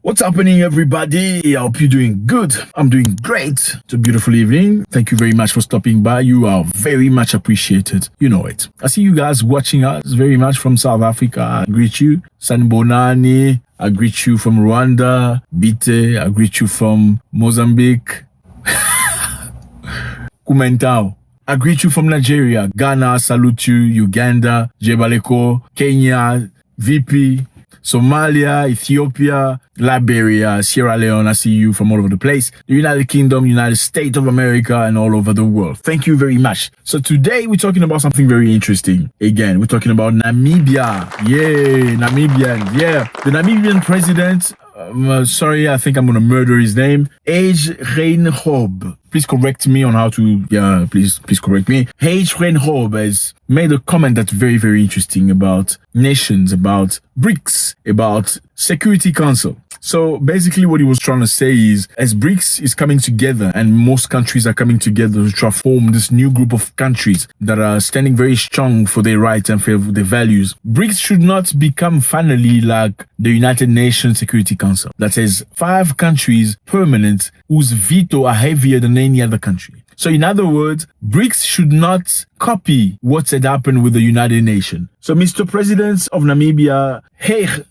What's happening, everybody? I hope you're doing good. I'm doing great. It's a beautiful evening. Thank you very much for stopping by. You are very much appreciated. You know it. I see you guys watching us very much from South Africa. I greet you. Sanibonani. I greet you from Rwanda. Bite. I greet you from Mozambique. Kumentao. I greet you from Nigeria. Ghana. I salute you. Uganda. Jebaleko. Kenya. VP. Somalia, Ethiopia, Liberia, Sierra Leone, I see you from all over the place. The United Kingdom, United States of America, and all over the world. Thank you very much. So today we're talking about something very interesting. Again, we're talking about Namibia. Yay, Namibian. Yeah, the Namibian president, sorry, I think I'm going to murder his name. H. Please correct me on how to, please correct me. H. has made a comment that's very, very interesting about nations, about BRICS, about Security Council. So basically what he was trying to say is, as BRICS is coming together and most countries are coming together to try to form this new group of countries that are standing very strong for their rights and for their values, BRICS should not become finally like the United Nations Security Council that has 5 countries permanent whose veto are heavier than any other country. So in other words, BRICS should not copy what had happened with the United Nations. So Mr. President of Namibia, H.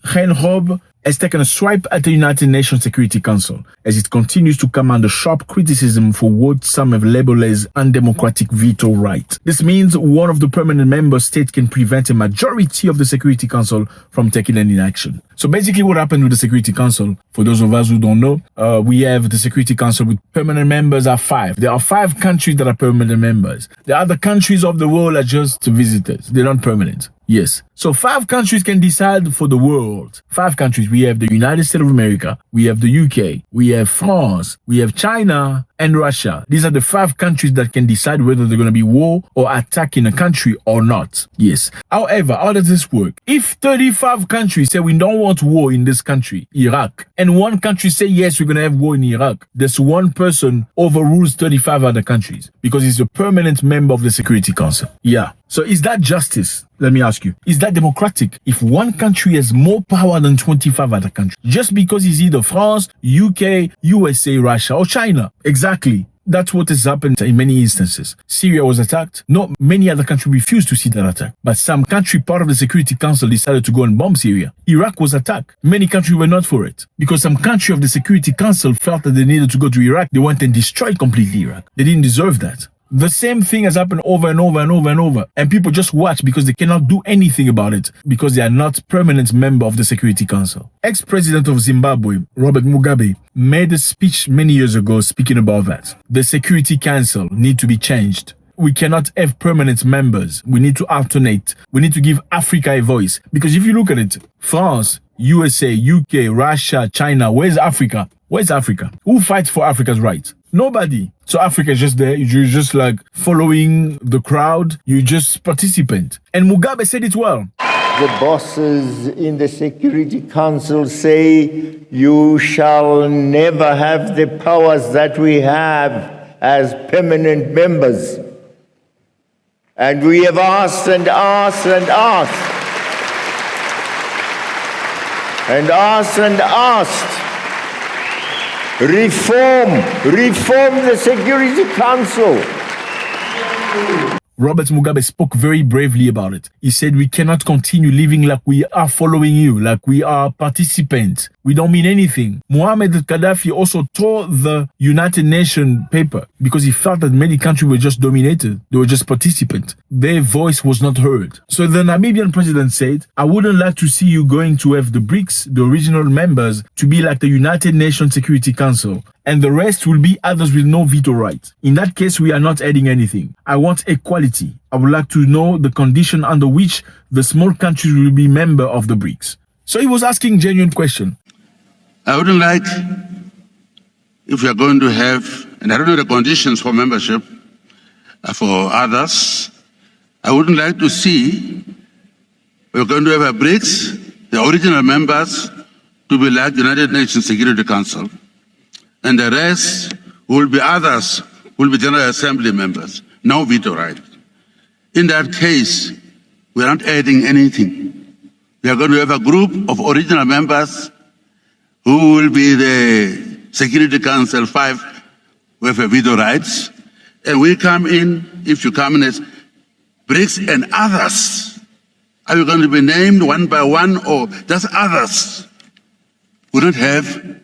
has taken a swipe at the United Nations Security Council as it continues to come under sharp criticism for what some have labeled as undemocratic veto right. This means one of the permanent member states can prevent a majority of the Security Council from taking any action. So basically what happened with the Security Council, for those of us who don't know, we have the Security Council with permanent members are 5. There are 5 countries that are permanent members. The other countries of the world are just visitors. They're not permanent. Yes. So 5 countries can decide for the world. 5 countries. We have the United States of America. We have the UK. We have France. We have China and Russia. These are the 5 countries that can decide whether they're going to be war or attack in a country or not. Yes. However, how does this work? If 35 countries say we don't want war in this country, Iraq, and one country say yes, we're going to have war in Iraq, this one person overrules 35 other countries because he's a permanent member of the Security Council. Yeah. So is that justice? Let me ask you, is that democratic if one country has more power than 25 other countries just because it's either France, UK, USA, Russia, or China? Exactly. That's what has happened in many instances. Syria was attacked. Not many other countries refused to see that attack. But some country part of the Security Council decided to go and bomb Syria. Iraq was attacked. Many countries were not for it. Because some country of the Security Council felt that they needed to go to Iraq. They went and destroyed completely Iraq. They didn't deserve that. The same thing has happened over and over and over and over. And people just watch because they cannot do anything about it because they are not permanent member of the Security Council. Ex-president of Zimbabwe, Robert Mugabe, made a speech many years ago speaking about that. The Security Council need to be changed. We cannot have permanent members. We need to alternate. We need to give Africa a voice. Because if you look at it, France, USA, UK, Russia, China, where's Africa? Where's Africa? Who fights for Africa's rights? Nobody. So Africa is just there. You're just like following the crowd. You just participant. And Mugabe said it well. The bosses in the Security Council say you shall never have the powers that we have as permanent members. And we have asked and asked and asked. And asked and asked. Reform the Security Council. Robert Mugabe spoke very bravely about it. He said we cannot continue living like we are following you, like we are participants. We don't mean anything. Muammar Gaddafi also tore the United Nations paper because he felt that many countries were just dominated. They were just participants. Their voice was not heard. So the Namibian president said, I wouldn't like to see you going to have the BRICS, the original members, to be like the United Nations Security Council. And the rest will be others with no veto right. In that case, we are not adding anything. I want equality. I would like to know the condition under which the small countries will be member of the BRICS. So he was asking genuine question. I wouldn't like, if we are going to have, and I don't know the conditions for membership for others, I wouldn't like to see we're going to have a BRICS, the original members, to be like the United Nations Security Council. And the rest will be others, will be General Assembly members, no veto right. In that case, we are not adding anything. We are going to have a group of original members who will be the Security Council 5 with a veto rights, and we come in, if you come in as BRICS and others, are you going to be named one by one or just others? We don't have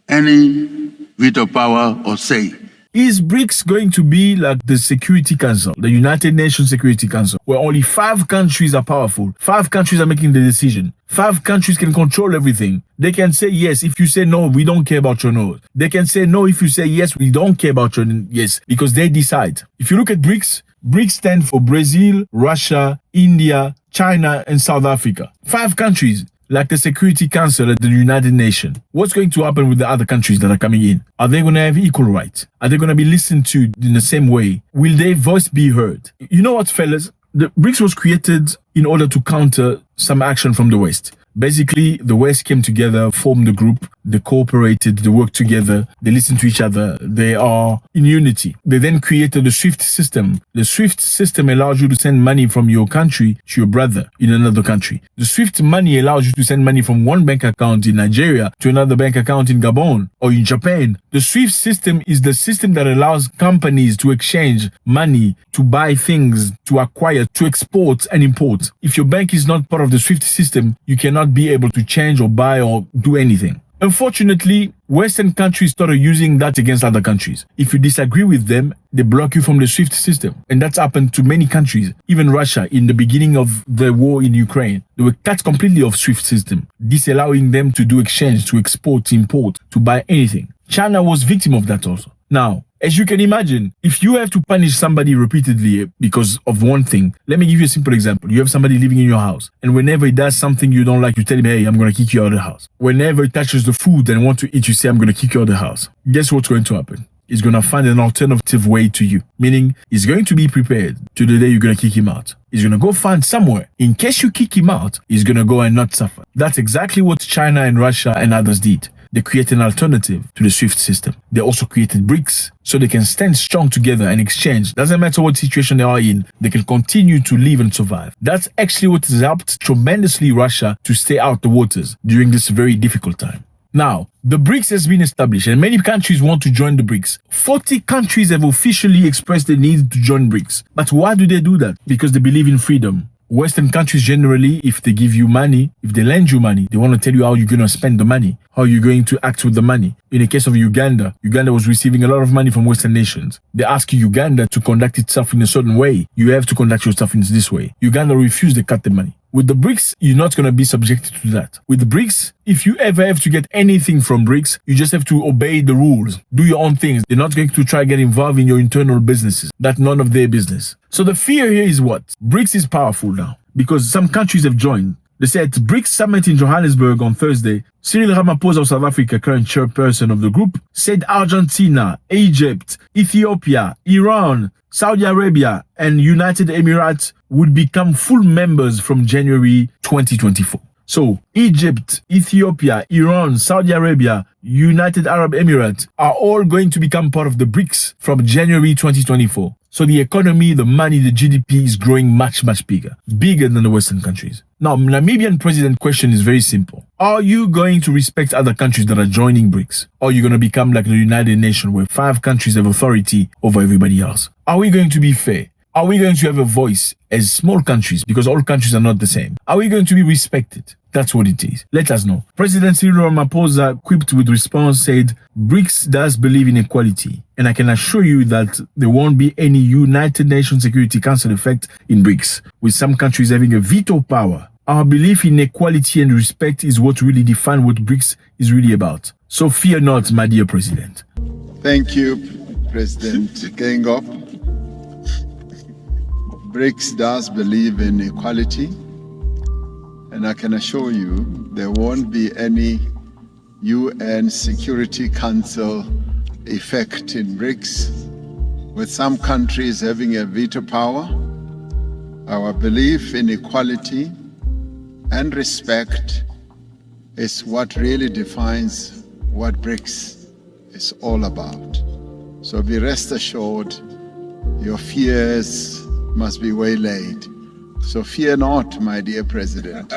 any veto power or say. Is BRICS going to be like the Security Council, the United Nations Security Council, where only 5 countries are powerful, 5 countries are making the decision, 5 countries can control everything? They can say yes if you say no, we don't care about your no. They can say no if you say yes, we don't care about your yes, because they decide. If you look at BRICS, BRICS stand for Brazil, Russia, India, China, and South Africa. 5 countries. Like the Security Council at the United Nations. What's going to happen with the other countries that are coming in? Are they going to have equal rights? Are they going to be listened to in the same way? Will their voice be heard? You know what, fellas? The BRICS was created in order to counter some action from the West. Basically, the West came together, formed a group, they cooperated, they worked together, they listened to each other, they are in unity. They then created the SWIFT system. The SWIFT system allows you to send money from your country to your brother in another country. The SWIFT money allows you to send money from one bank account in Nigeria to another bank account in Gabon or in Japan. The SWIFT system is the system that allows companies to exchange money, to buy things, to acquire, to export and import. If your bank is not part of the SWIFT system, you cannot be able to change or buy or do anything. Unfortunately, Western countries started using that against other countries. If you disagree with them, they block you from the SWIFT system. And that's happened to many countries. Even Russia, in the beginning of the war in Ukraine, they were cut completely off SWIFT system, disallowing them to do exchange, to export, to import, to buy anything. China was victim of that also. Now, as you can imagine, if you have to punish somebody repeatedly because of one thing, let me give you a simple example. You have somebody living in your house, and whenever he does something you don't like, you tell him, hey, I'm going to kick you out of the house. Whenever he touches the food and want to eat, you say, I'm going to kick you out of the house. Guess what's going to happen? He's going to find an alternative way to you, meaning he's going to be prepared to the day you're going to kick him out. He's going to go find somewhere. In case you kick him out, he's going to go and not suffer. That's exactly what China and Russia and others did. They created an alternative to the SWIFT system. They also created BRICS so they can stand strong together and exchange. Doesn't matter what situation they are in, they can continue to live and survive. That's actually what has helped tremendously Russia to stay out the waters during this very difficult time. Now, the BRICS has been established and many countries want to join the BRICS. 40 countries have officially expressed the need to join BRICS. But why do they do that? Because they believe in freedom. Western countries generally, if they give you money, if they lend you money, they want to tell you how you're going to spend the money, how you're going to act with the money. In the case of Uganda, Uganda was receiving a lot of money from Western nations. They ask Uganda to conduct itself in a certain way. You have to conduct yourself in this way. Uganda refused, they cut the money. With the BRICS, you're not going to be subjected to that. With the BRICS, if you ever have to get anything from BRICS, you just have to obey the rules. Do your own things. They're not going to try to get involved in your internal businesses. That's none of their business. So the fear here is what? BRICS is powerful now because some countries have joined. They said at BRICS summit in Johannesburg on Thursday, Cyril Ramaphosa of South Africa, current chairperson of the group, said Argentina, Egypt, Ethiopia, Iran, Saudi Arabia, and United Emirates would become full members from January 2024. So Egypt, Ethiopia, Iran, Saudi Arabia, United Arab Emirates are all going to become part of the BRICS from January 2024. So the economy, the money, the GDP is growing much, much bigger than the Western countries. Now, Namibian president question is very simple. Are you going to respect other countries that are joining BRICS? Or are you going to become like the United Nations where 5 countries have authority over everybody else? Are we going to be fair? Are we going to have a voice as small countries because all countries are not the same? Are we going to be respected? That's what it is. Let us know. President Cyril Ramaphosa, equipped with response, said, BRICS does believe in equality. And I can assure you that there won't be any United Nations Security Council effect in BRICS, with some countries having a veto power. Our belief in equality and respect is what really defines what BRICS is really about. So fear not, my dear President. Thank you, President Gengop. BRICS does believe in equality, and I can assure you there won't be any UN Security Council effect in BRICS, with some countries having a veto power. Our belief in equality and respect is what really defines what BRICS is all about. So be rest assured, your fears must be waylaid. So fear not, my dear President.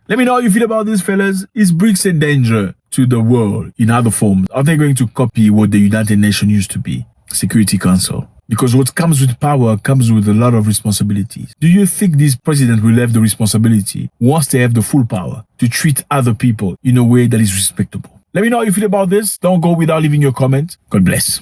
Let me know how you feel about this, fellas. Is BRICS a danger to the world in other forms? Are they going to copy what the United Nations used to be? Security Council. Because what comes with power comes with a lot of responsibilities. Do you think this president will have the responsibility, once they have the full power, to treat other people in a way that is respectable? Let me know how you feel about this. Don't go without leaving your comment. God bless.